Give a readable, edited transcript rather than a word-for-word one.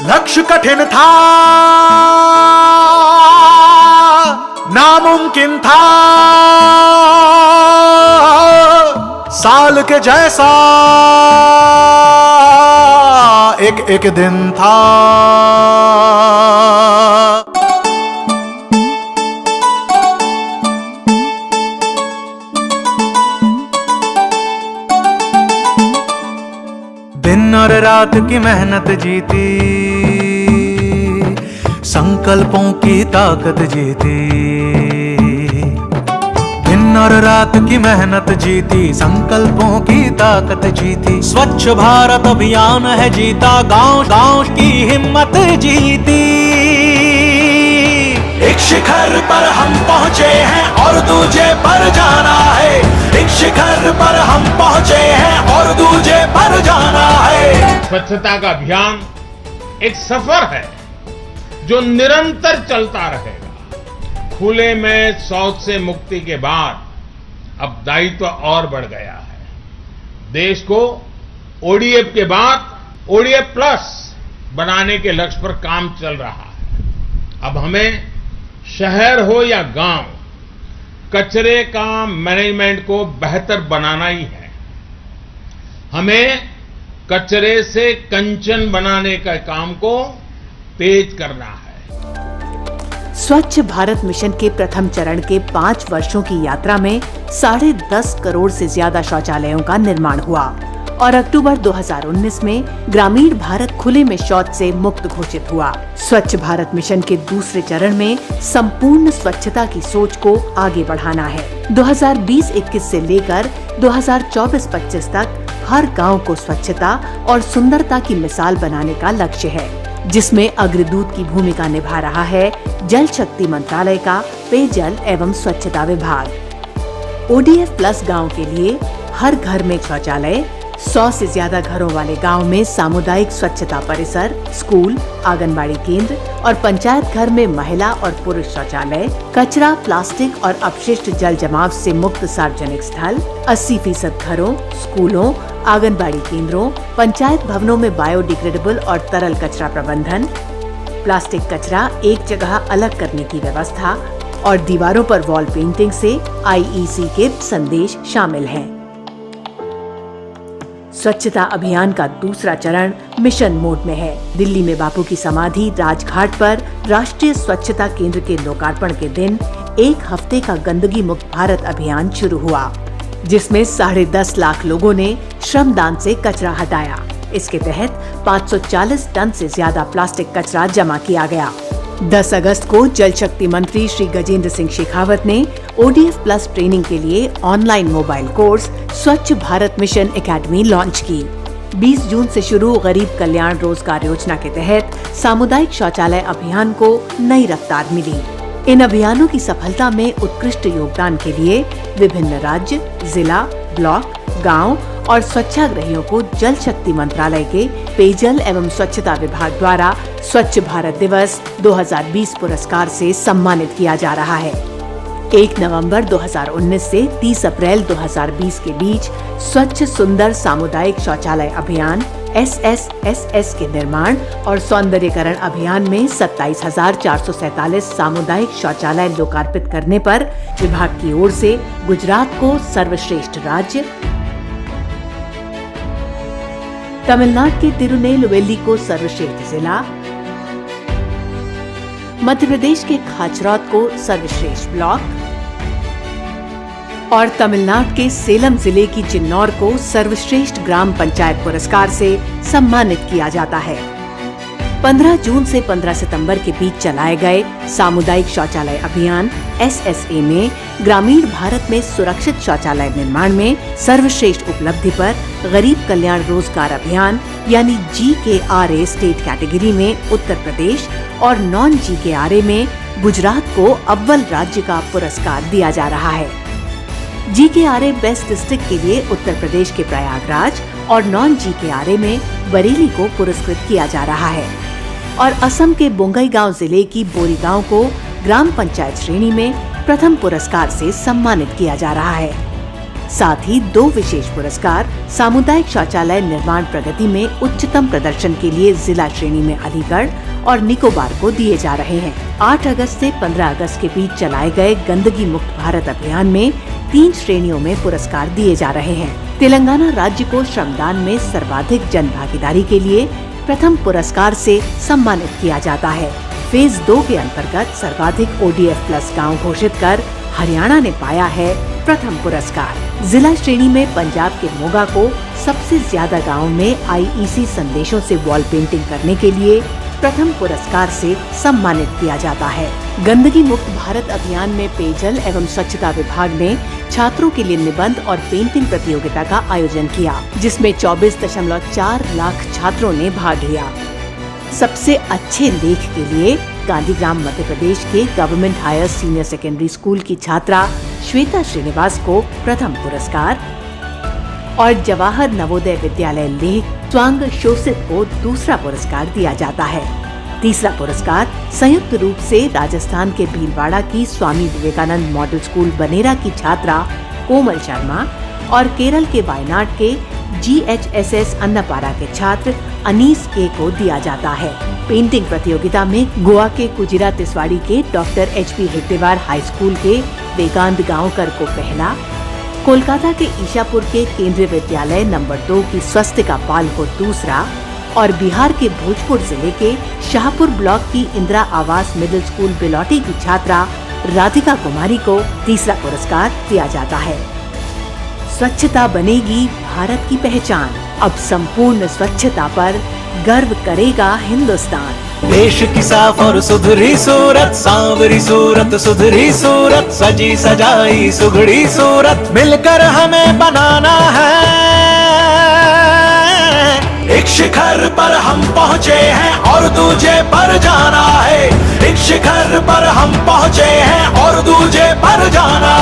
लक्ष्य कठिन था, नामुमकिन था, साल के जैसा एक एक दिन था। दिन और रात की मेहनत जीती, संकल्पों की ताकत जीती। दिन और रात की मेहनत जीती, संकल्पों की ताकत जीती। स्वच्छ भारत अभियान है जीता, गांव गांव की हिम्मत जीती। एक शिखर पर हम पहुंचे हैं और दूजे पर जाना है। एक शिखर पर हम पहुंचे हैं और दूजे पर जाना है। स्वच्छता का अभियान एक सफर है जो निरंतर चलता रहेगा। खुले में शौच से मुक्ति के बाद अब दायित्व और बढ़ गया है। देश को ओडीएफ के बाद ओडीएफ प्लस बनाने के लक्ष्य पर काम चल रहा है। अब हमें शहर हो या गांव, कचरे का मैनेजमेंट को बेहतर बनाना ही है। हमें कचरे से कंचन बनाने का काम को तेज करना है। स्वच्छ भारत मिशन के प्रथम चरण के 5 वर्षों की यात्रा में 10.5 करोड़ से ज्यादा शौचालयों का निर्माण हुआ और अक्टूबर 2019 में ग्रामीण भारत खुले में शौच से मुक्त घोषित हुआ। स्वच्छ भारत मिशन के दूसरे चरण में संपूर्ण स्वच्छता की सोच को आगे बढ़ाना है। 2020-21 से लेकर 2024-25 तक हर गांव को स्वच्छता और सुंदरता की मिसाल बनाने का लक्ष्य है, जिसमें अग्रदूत की भूमिका निभा रहा है जल शक्ति मंत्रालय का पेयजल एवं स्वच्छता विभाग। ओडीएफ प्लस गाँव के लिए हर घर में शौचालय, 100 से ज्यादा घरों वाले गांव में सामुदायिक स्वच्छता परिसर, स्कूल, आंगनबाड़ी केंद्र और पंचायत घर में महिला और पुरुष शौचालय, कचरा, प्लास्टिक और अपशिष्ट जल जमाव से मुक्त सार्वजनिक स्थल, 80% घरों, स्कूलों, आंगनबाड़ी केंद्रों, पंचायत भवनों में बायोडिग्रेडेबल और तरल कचरा प्रबंधन, प्लास्टिक कचरा एक जगह अलग करने की व्यवस्था और दीवारों पर वॉल पेंटिंग से आईईसी के संदेश शामिल हैं। स्वच्छता अभियान का दूसरा चरण मिशन मोड में है। दिल्ली में बापू की समाधि राजघाट पर राष्ट्रीय स्वच्छता केंद्र के लोकार्पण के दिन 1 हफ्ते का गंदगी मुक्त भारत अभियान शुरू हुआ, जिसमें 10.5 लाख लोगों ने श्रमदान से कचरा हटाया। इसके तहत 540 टन से ज्यादा प्लास्टिक कचरा जमा किया गया। 10 अगस्त को जल शक्ति मंत्री श्री गजेंद्र सिंह शेखावत ने ओडीएफ प्लस ट्रेनिंग के लिए ऑनलाइन मोबाइल कोर्स स्वच्छ भारत मिशन एकेडमी लॉन्च की। 20 जून से शुरू गरीब कल्याण रोजगार योजना के तहत सामुदायिक शौचालय अभियान को नई रफ्तार मिली। इन अभियानों की सफलता में उत्कृष्ट योगदान के लिए विभिन्न राज्य, जिला, ब्लॉक, गांव और स्वच्छाग्रहियों को जल शक्ति मंत्रालय के पेयजल एवं स्वच्छता विभाग द्वारा स्वच्छ भारत दिवस 2020 पुरस्कार से सम्मानित किया जा रहा है। 1 नवंबर 2019 से 30 अप्रैल 2020 के बीच स्वच्छ सुंदर सामुदायिक शौचालय अभियान SSSS के निर्माण और सौंदर्यीकरण अभियान में 27,447 सामुदायिक शौचालय लोकार्पित करने पर विभाग की ओर से गुजरात को सर्वश्रेष्ठ राज्य, तमिलनाडु के तिरुनेलवेली को सर्वश्रेष्ठ जिला, मध्य प्रदेश के खाचरौत को सर्वश्रेष्ठ ब्लॉक और तमिलनाडु के सेलम जिले की चिन्नौर को सर्वश्रेष्ठ ग्राम पंचायत पुरस्कार से सम्मानित किया जाता है। 15 जून से 15 सितंबर के बीच चलाए गए सामुदायिक शौचालय अभियान SSA में ग्रामीण भारत में सुरक्षित शौचालय निर्माण में सर्वश्रेष्ठ उपलब्धि पर गरीब कल्याण रोजगार अभियान यानी GKRA स्टेट कैटेगरी में उत्तर प्रदेश और नॉन GKRA में गुजरात को अव्वल राज्य का पुरस्कार दिया जा रहा है। GKRA बेस्ट डिस्ट्रिक्ट के लिए उत्तर प्रदेश के प्रयागराज और नॉन GKRA में बरेली को पुरस्कृत किया जा रहा है और असम के बोंगईगांव जिले की बोरीगांव को ग्राम पंचायत श्रेणी में प्रथम पुरस्कार से सम्मानित किया जा रहा है। साथ ही 2 विशेष पुरस्कार सामुदायिक शौचालय निर्माण प्रगति में उच्चतम प्रदर्शन के लिए जिला श्रेणी में अलीगढ़ और निकोबार को दिए जा रहे हैं। 8 अगस्त से 15 अगस्त के बीच चलाए गए गंदगी मुक्त भारत अभियान में 3 श्रेणियों में पुरस्कार दिए जा रहे हैं। तेलंगाना राज्य को श्रमदान में सर्वाधिक जन भागीदारी के लिए प्रथम पुरस्कार से सम्मानित किया जाता है। फेज 2 के अंतर्गत सर्वाधिक ODF प्लस गाँव घोषित कर हरियाणा ने पाया है प्रथम पुरस्कार। जिला श्रेणी में पंजाब के मोगा को सबसे ज्यादा गाँव में IEC संदेशों से वॉल पेंटिंग करने के लिए प्रथम पुरस्कार से सम्मानित किया जाता है। गंदगी मुक्त भारत अभियान में पेयजल एवं स्वच्छता विभाग ने छात्रों के लिए निबंध और पेंटिंग प्रतियोगिता का आयोजन किया, जिसमें 24.4 लाख छात्रों ने भाग लिया। सबसे अच्छे लेख के लिए गांधीग्राम मध्य प्रदेश के government higher senior secondary school की छात्रा श्वेता श्रीनिवास को प्रथम पुरस्कार और जवाहर नवोदय विद्यालय लेह स्वांग शोषित को दूसरा पुरस्कार दिया जाता है। तीसरा पुरस्कार संयुक्त रूप से राजस्थान के भीलवाड़ा की स्वामी विवेकानंद मॉडल स्कूल बनेरा की छात्रा कोमल शर्मा और केरल के वायनाड के GHSS अन्नापारा के छात्र अनीस के को दिया जाता है। पेंटिंग प्रतियोगिता में गोवा के कुजिरा तिसवाड़ी के डॉक्टर HP हेट्टेवार हाई स्कूल के वेगांत गांवकर को पहला, कोलकाता के ईशापुर के केंद्रीय विद्यालय नंबर 2 की स्वस्तिका पाल को दूसरा और बिहार के भोजपुर जिले के शाहपुर ब्लॉक की इंदिरा आवास मिडिल स्कूल बिलौटी की छात्रा राधिका कुमारी को तीसरा पुरस्कार दिया जाता है। स्वच्छता बनेगी भारत की पहचान। अब संपूर्ण स्वच्छता पर गर्व करेगा हिंदुस्तान। देश की साफ और सुधरी सूरत, सांवरी सूरत, सुधरी सूरत, सजी सजाई सुघड़ी सूरत, मिलकर हमें बनाना है। एक शिखर पर हम पहुँचे हैं और दूजे पर जाना है। एक शिखर पर हम पहुँचे हैं और दूजे पर जाना